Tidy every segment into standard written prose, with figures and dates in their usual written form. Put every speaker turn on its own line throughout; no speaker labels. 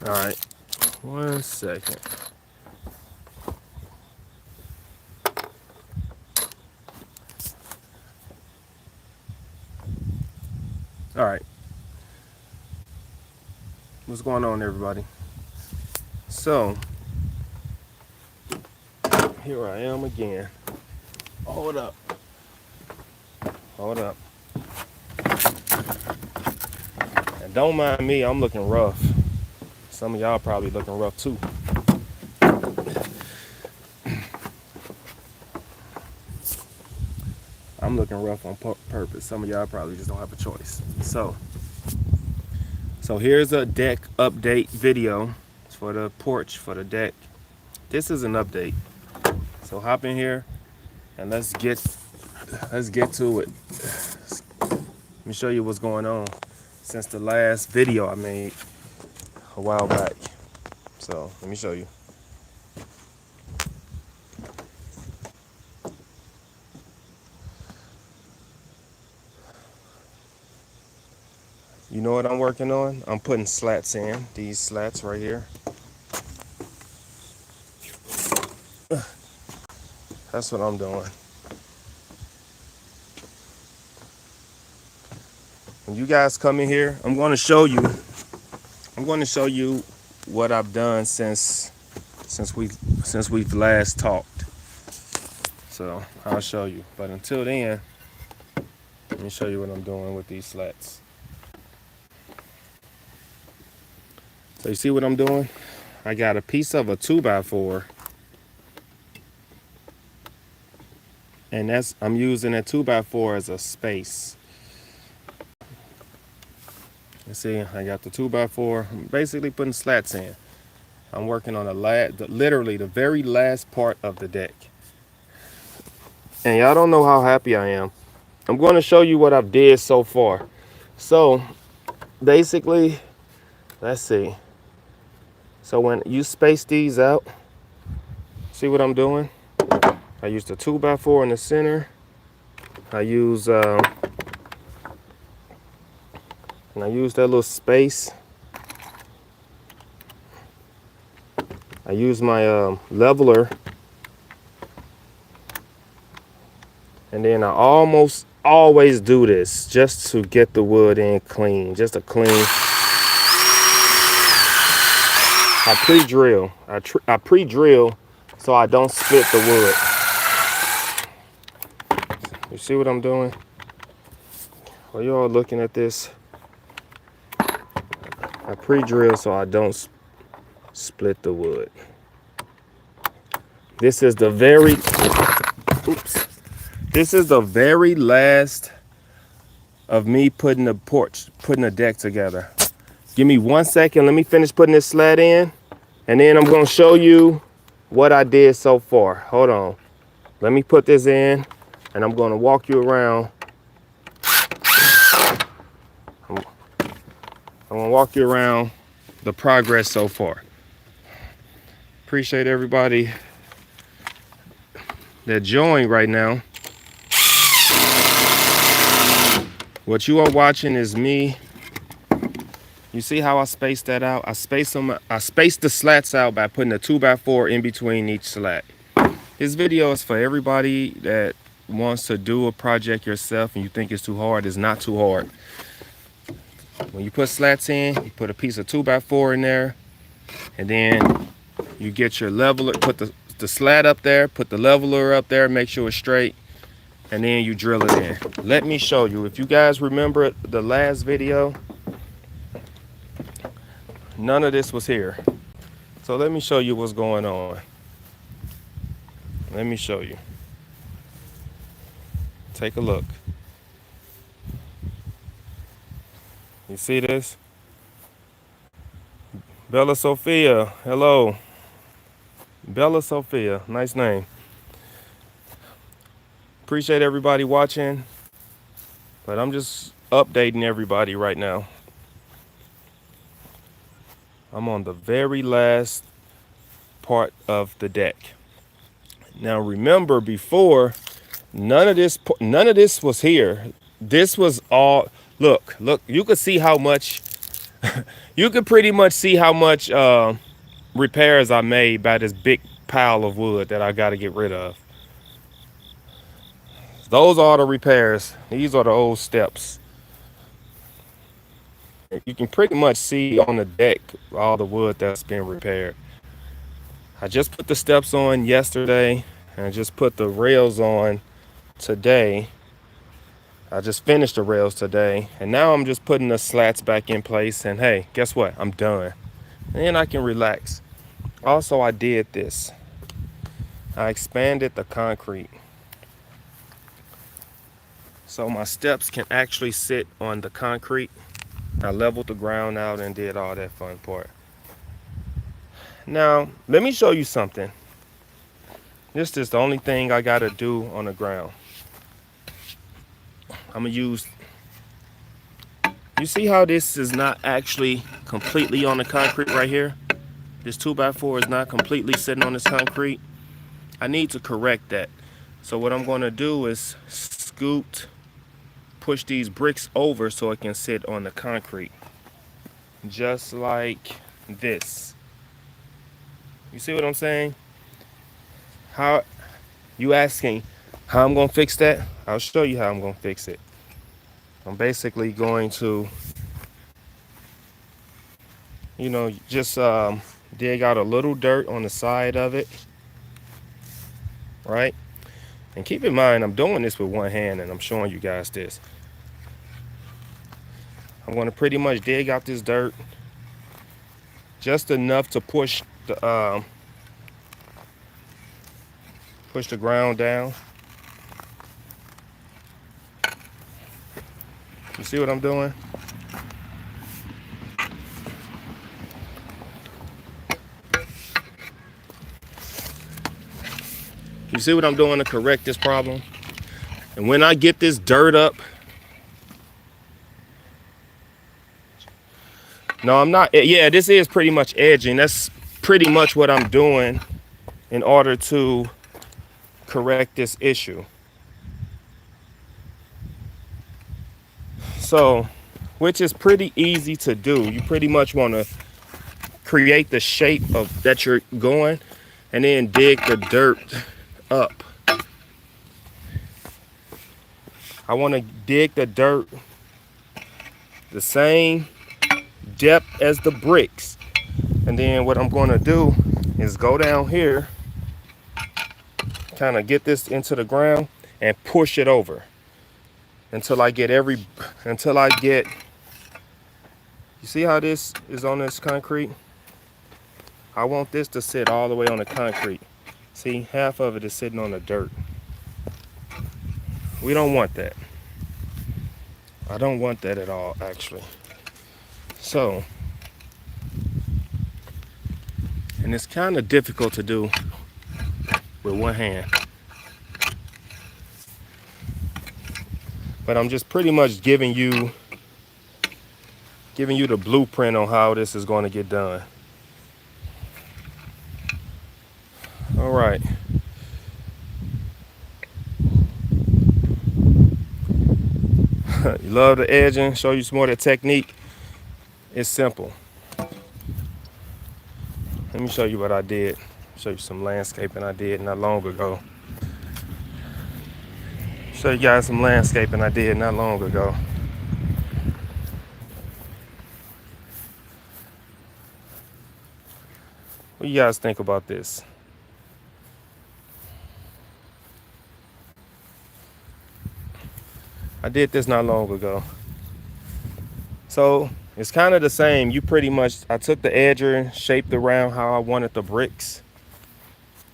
All right, 1 second. All right, what's going on, everybody? So here I am again. Hold up, hold up, and don't mind me. I'm looking rough. Some of y'all probably looking rough too. I'm looking rough on purpose. Some of y'all probably just don't have a choice. So here's a deck update video for the porch for the deck. This is an update. So hop in here and let's get to it. Let me show you what's going on since the last video I made a while back. So let me show you. You know what I'm working on? I'm putting slats in, these slats right here. That's what I'm doing. When you guys come in here, I'm going to show you what I've done since we've last talked. So I'll show you. But until then, let me show you what I'm doing with these slats. So you see what I'm doing? I got a piece of a 2x4, and I'm using a 2x4 as a space. You see, I got the 2x4. I'm basically putting slats in. I'm working on literally the very last part of the deck. And y'all don't know how happy I am. I'm going to show you what I've did so far. So basically, let's see. So when you space these out, see what I'm doing? I use the 2x4 in the center. I use and I use that little space. I use my leveler, and then I almost always do this just to get the wood in clean, just a clean. I pre-drill. I pre-drill so I don't split the wood. You see what I'm doing? While you all looking at this, I pre-drill so I don't split the wood. This is the very last of me putting the deck together. Give me 1 second. Let me finish putting this slat in, and then I'm going to show you what I did so far. Hold on. Let me put this in, and I'm going to walk you around. I'm going to walk you around the progress so far. Appreciate everybody that joined right now. What you are watching is me. You see how I spaced that out? I spaced the slats out by putting a 2x4 in between each slat. This video is for everybody that wants to do a project yourself and you think it's too hard. It's not too hard. When you put slats in, you put a piece of 2x4 in there, and then you get your leveler, put the slat up there, put the leveler up there, make sure it's straight, and then you drill it in. Let me show you. If you guys remember the last video, none of this was here. So let me show you what's going on. Let me show you. Take a look. You see this? Bella Sophia, hello. Bella Sophia, nice name. Appreciate everybody watching, but I'm just updating everybody right now. I'm on the very last part of the deck. Now remember, before, none of this was here. This was all, look, you could see how much You can pretty much see how much repairs I made by this big pile of wood that I got to get rid of. Those are the repairs. These are the old steps. You can pretty much see on the deck all the wood that's been repaired. I just put the steps on yesterday and I just put the rails on today. I just finished the rails today and now I'm just putting the slats back in place, and hey, guess what? I'm done. And then I can relax. Also, I did this. I expanded the concrete so my steps can actually sit on the concrete. I leveled the ground out and did all that fun part. Now, let me show you something. This is the only thing I gotta do on the ground. I'm gonna use, you see how this is not actually completely on the concrete right here? This 2x4 is not completely sitting on this concrete. I need to correct that. So what I'm gonna do is scoot, push these bricks over so it can sit on the concrete. Just like this. You see what I'm saying? How you asking how I'm gonna fix that? I'll show you how I'm gonna fix it. I'm basically going to, just dig out a little dirt on the side of it, right? And keep in mind, I'm doing this with one hand and I'm showing you guys this. I'm gonna pretty much dig out this dirt just enough to push the ground down. You see what I'm doing? You see what I'm doing to correct this problem? And when I get this dirt up, no, I'm not. Yeah, this is pretty much edging. That's pretty much what I'm doing in order to correct this issue. So, which is pretty easy to do. You pretty much want to create the shape of that you're going and then dig the dirt up. I want to dig the dirt the same depth as the bricks. And then what I'm going to do is go down here, kind of get this into the ground and push it over until I get you see how this is on this concrete? I want this to sit all the way on the concrete. See, half of it is sitting on the dirt. We don't want that. I don't want that at all, actually. So, and it's kind of difficult to do with one hand. But I'm just pretty much giving you the blueprint on how this is going to get done. All right. You love the edging? Show you some more of the technique. It's simple. Let me show you what I did. Show you some landscaping I did not long ago. Show you guys some landscaping I did not long ago. What do you guys think about this? I did this not long ago. So it's kind of the same. You pretty much, I took the edger, shaped around how I wanted the bricks.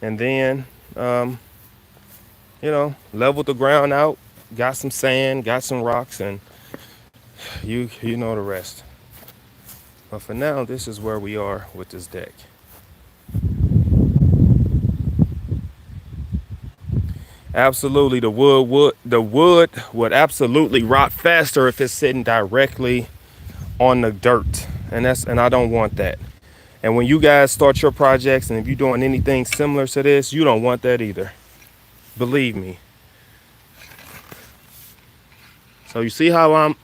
And then, leveled the ground out, got some sand, got some rocks, and you know the rest. But for now, this is where we are with this deck. Absolutely, the wood would absolutely rot faster if it's sitting directly on the dirt, and I don't want that. And when you guys start your projects, and if you're doing anything similar to this, you don't want that either. Believe me. So you see how I'm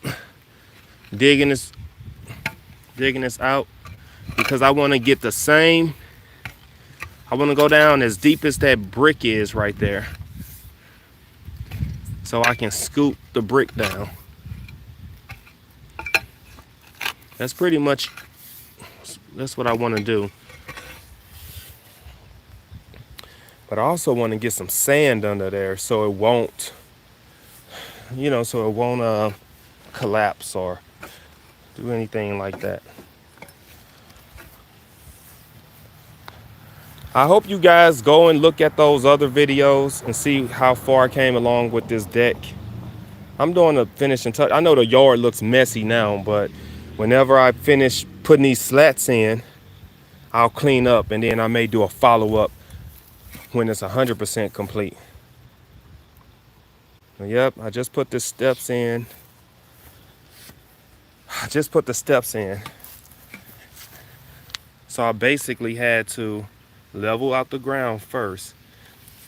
digging this digging this out because I want to get the same. I want to go down as deep as that brick is right there, so I can scoop the brick down. That's pretty much, that's what I want to do. But I also want to get some sand under there so it won't, so it won't collapse or do anything like that. I hope you guys go and look at those other videos and see how far I came along with this deck. I'm doing a finishing touch. I know the yard looks messy now, but whenever I finish putting these slats in, I'll clean up and then I may do a follow-up when it's 100% complete. Yep, I just put the steps in. So I basically had to level out the ground first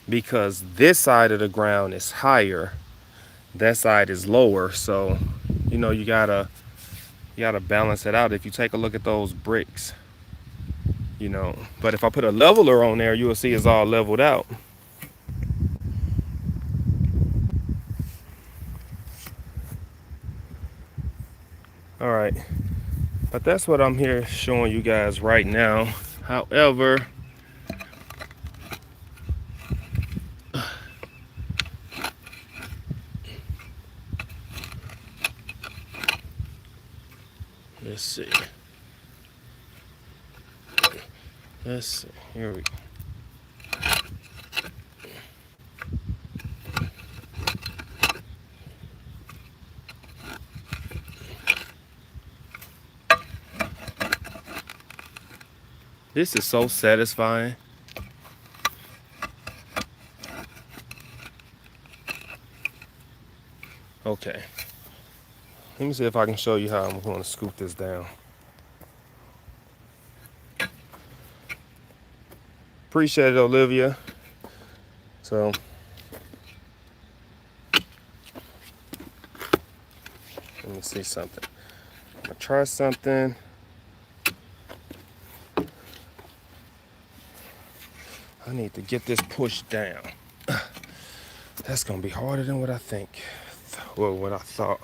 because this side of the ground is higher, that side is lower. So, you gotta balance it out. If you take a look at those bricks, but if I put a leveler on there, you will see it's all leveled out. All right, but that's what I'm here showing you guys right now. However, let's see. Here we go. This is so satisfying. Okay. Let me see if I can show you how I'm going to scoop this down. Appreciate it, Olivia. So, let me see something. I'm going to try something. I need to get this pushed down. That's going to be harder than what I think. Well, what I thought.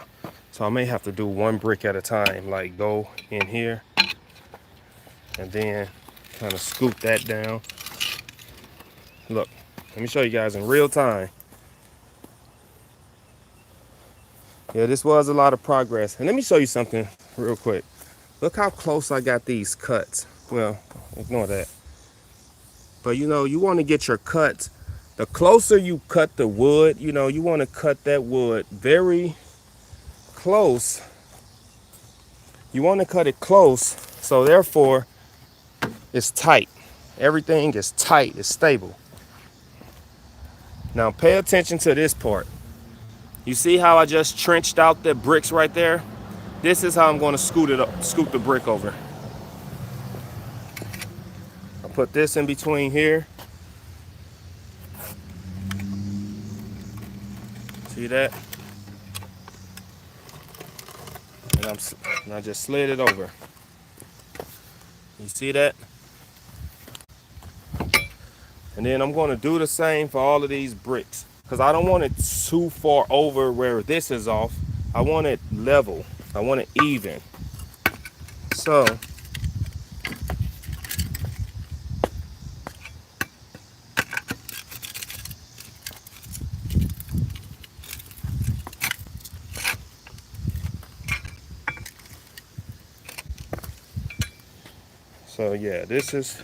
So I may have to do one brick at a time, like go in here and then kind of scoop that down. Look, let me show you guys in real time. Yeah, this was a lot of progress. And let me show you something real quick. Look how close I got these cuts. Well, ignore that. But you want to get your cuts. The closer you cut the wood, you want to cut that wood very close. You want to cut it close, so therefore it's tight. Everything is tight, it's stable. Now pay attention to this part. You see how I just trenched out the bricks right there? This is how I'm going to scoop the brick over. I'll put this in between here. See that? And I just slid it over. You see that? And then I'm going to do the same for all of these bricks because I don't want it too far over where this is off. I want it level. I want it even. So yeah, this is,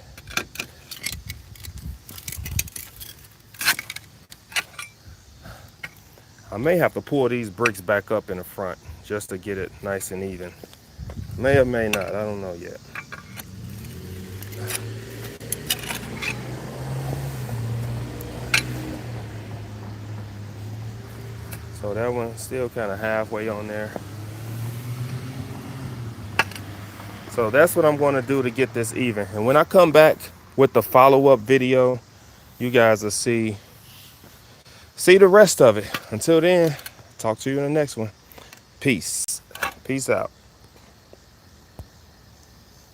I may have to pull these bricks back up in the front just to get it nice and even. May or may not, I don't know yet. So that one's still kind of halfway on there. So that's what I'm going to do to get this even. And when I come back with the follow-up video, you guys will see the rest of it. Until then, talk to you in the next one. Peace. Peace out.